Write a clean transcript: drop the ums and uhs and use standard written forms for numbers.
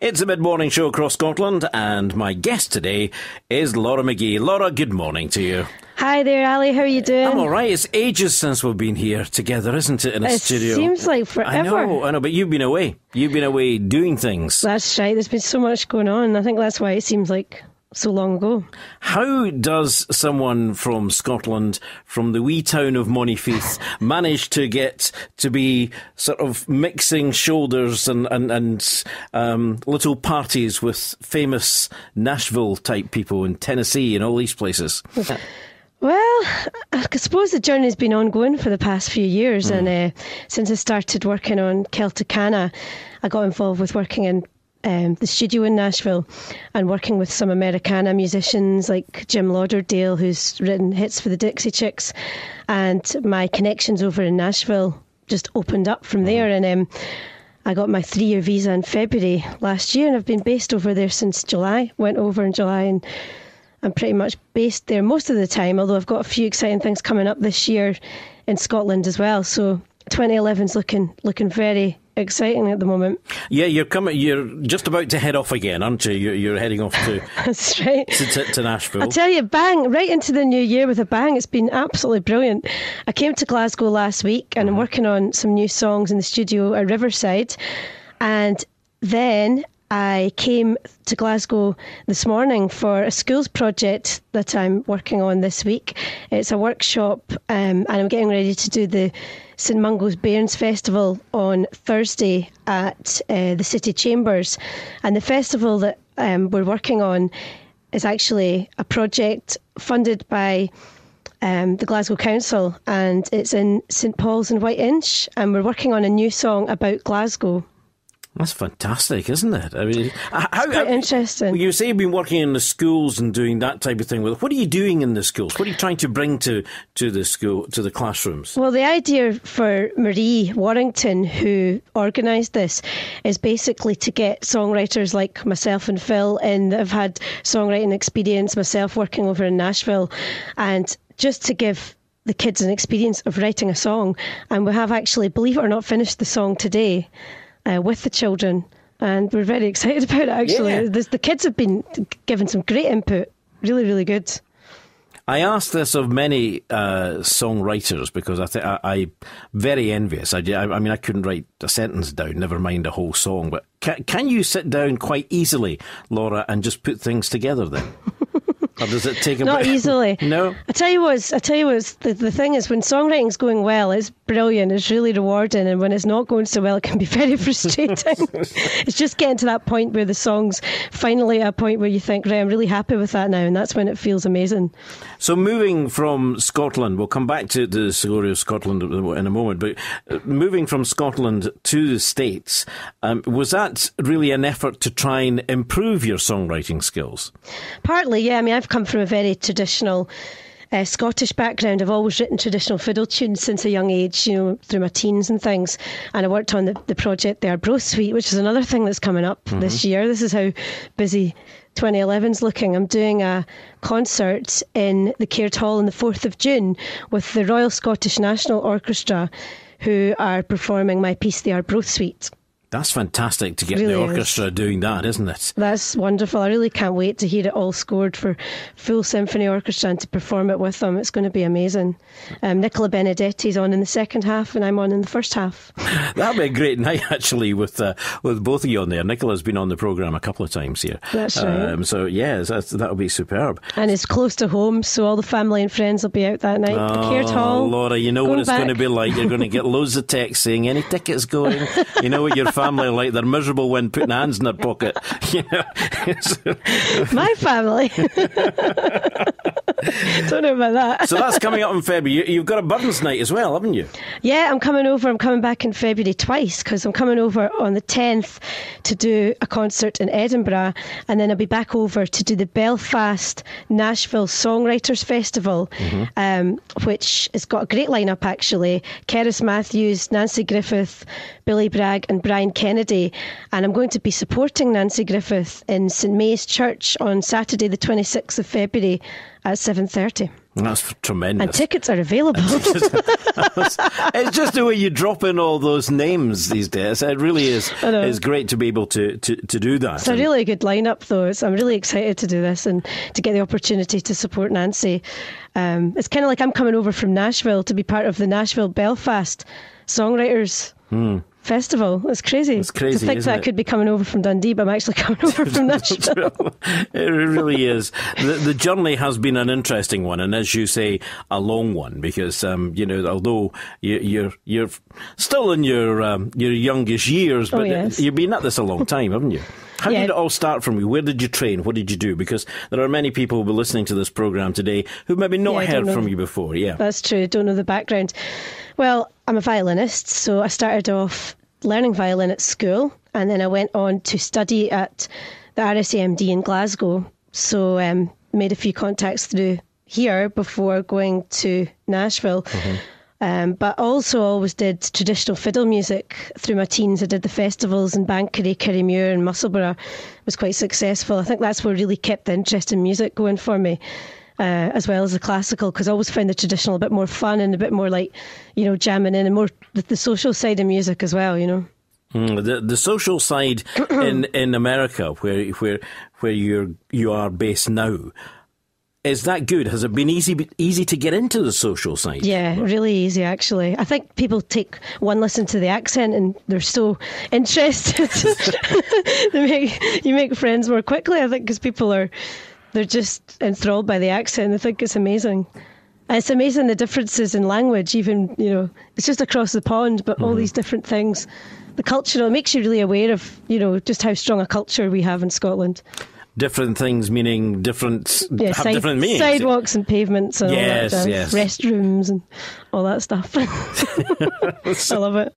It's a mid-morning show across Scotland, and my guest today is Laura McGhee. Laura, good morning to you. Hi there, Ally. How are you doing? I'm all right. It's ages since we've been here together, isn't it, in a studio? It seems like forever. I know, but you've been away. You've been away doing things. That's right. There's been so much going on. I think that's why it seems like so long ago. How does someone from Scotland, from the wee town of Monifieth, manage to get to be sort of mixing shoulders and little parties with famous Nashville type people in Tennessee and all these places? Well, I suppose the journey's been ongoing for the past few years, and since I started working on Celticana, I got involved with working in the studio in Nashville and working with some Americana musicians like Jim Lauderdale, who's written hits for the Dixie Chicks, and my connections over in Nashville just opened up from there. And I got my 3-year visa in February last year, and I've been based over there since July. Went over in July, and I'm pretty much based there most of the time, although I've got a few exciting things coming up this year in Scotland as well. So 2011's looking very exciting at the moment. Yeah, you're just about to head off again, aren't you? You're heading off to That's right. to Nashville. I tell you, bang, right into the new year with a bang. It's been absolutely brilliant. I came to Glasgow last week and I'm working on some new songs in the studio at Riverside, and then I came to Glasgow this morning for a schools project that I'm working on this week. It's a workshop, and I'm getting ready to do the St Mungo's Bairns Festival on Thursday at the City Chambers. And the festival that we're working on is actually a project funded by the Glasgow Council, and it's in St Paul's and White Inch, and we're working on a new song about Glasgow. That's fantastic, isn't it? I mean, it's quite interesting. You say you've been working in the schools and doing that type of thing. What are you doing in the schools? What are you trying to bring to the school, to the classrooms? Well, the idea for Marie Warrington, who organised this, is basically to get songwriters like myself and Phil in that have had songwriting experience, myself working over in Nashville, and just to give the kids an experience of writing a song. And we have actually, believe it or not, finished the song today. With the children, and we're very excited about it, actually. Yeah. The kids have been given some great input. Really, really good. I asked this of many songwriters because I'm very envious. I mean, I couldn't write a sentence down, never mind a whole song. But can you sit down quite easily, Laura, and just put things together then? Or does it take a Not easily. No? I tell you what, the thing is, when songwriting's going well, it's brilliant, it's really rewarding, and when it's not going so well, it can be very frustrating. It's just getting to that point where the song's finally at a point where you think, right, I'm really happy with that now, and that's when it feels amazing. So moving from Scotland, we'll come back to the story of Scotland in a moment, but moving from Scotland to the States, was that really an effort to try and improve your songwriting skills? Partly, yeah. I mean, I've come from a very traditional Scottish background. I've always written traditional fiddle tunes since a young age, through my teens and things. And I worked on the project, the Arbroath Suite, which is another thing that's coming up this year. This is how busy 2011's looking. I'm doing a concert in the Caird Hall on the 4th of June with the Royal Scottish National Orchestra, who are performing my piece, the Arbroath Suite. That's fantastic to get really the orchestra doing that, isn't it? That's wonderful. I really can't wait to hear it all scored for full symphony orchestra and to perform it with them. It's going to be amazing. Nicola Benedetti's on in the second half and I'm on in the first half. That'll be a great night, actually, with both of you on there. Nicola's been on the programme a couple of times here. That's right. So, yeah, that'll be superb. And it's close to home, so all the family and friends will be out that night. Oh, Caird Hall. Laura, you know what it's going to be like. You're going to get loads of texts saying, any tickets going? You know what your family are like. They're miserable when putting hands in their pocket. My family. Don't know about that. So that's coming up in February. You've got a Burns night as well, haven't you? Yeah, I'm coming over. I'm coming back in February twice because I'm coming over on the 10th to do a concert in Edinburgh, and then I'll be back over to do the Belfast Nashville Songwriters Festival, which has got a great lineup actually. Cerys Matthews, Nancy Griffith, Billy Bragg and Brian Kennedy, and I'm going to be supporting Nancy Griffith in St May's Church on Saturday the 26th of February at 7:30. That's tremendous. And tickets are available. It's just the way you drop in all those names these days. It really is. It's great to be able to do that. It's a really good lineup, though. I'm really excited to do this and to get the opportunity to support Nancy. It's kind of like I'm coming over from Nashville to be part of the Nashville Belfast Songwriters Festival. It's crazy. It's crazy, to think isn't that it? I could be coming over from Dundee, but I'm actually coming over from Nashville. It really is. The journey has been an interesting one, and as you say, a long one, because although you're still in your youngest years, but yes. You've been at this a long time, haven't you? How did it all start from you? Where did you train? What did you do? Because there are many people who will be listening to this programme today who maybe not heard from you before. Yeah, that's true. Don't know the background. Well, I'm a violinist, so I started off learning violin at school, and then I went on to study at the RSAMD in Glasgow. So made a few contacts through here before going to Nashville. But also always did traditional fiddle music through my teens. I did the festivals in Banchory, Kirriemuir and Musselburgh. Was quite successful. I think that's what really kept the interest in music going for me, as well as the classical, because I always found the traditional a bit more fun and a bit more like, jamming in, and more the social side of music as well, The social side in America, where you are based now. Is that good? Has it been easy to get into the social side? Yeah, really easy, actually. I think people take one listen to the accent and they're so interested. You make friends more quickly, I think, because they're just enthralled by the accent. They think it's amazing. And it's amazing the differences in language, even, it's just across the pond, but all these different things. The cultural, it makes you really aware of, just how strong a culture we have in Scotland. Different things meaning different different meanings. Sidewalks and pavements and all that stuff. Yes. Restrooms and all that stuff. I love it.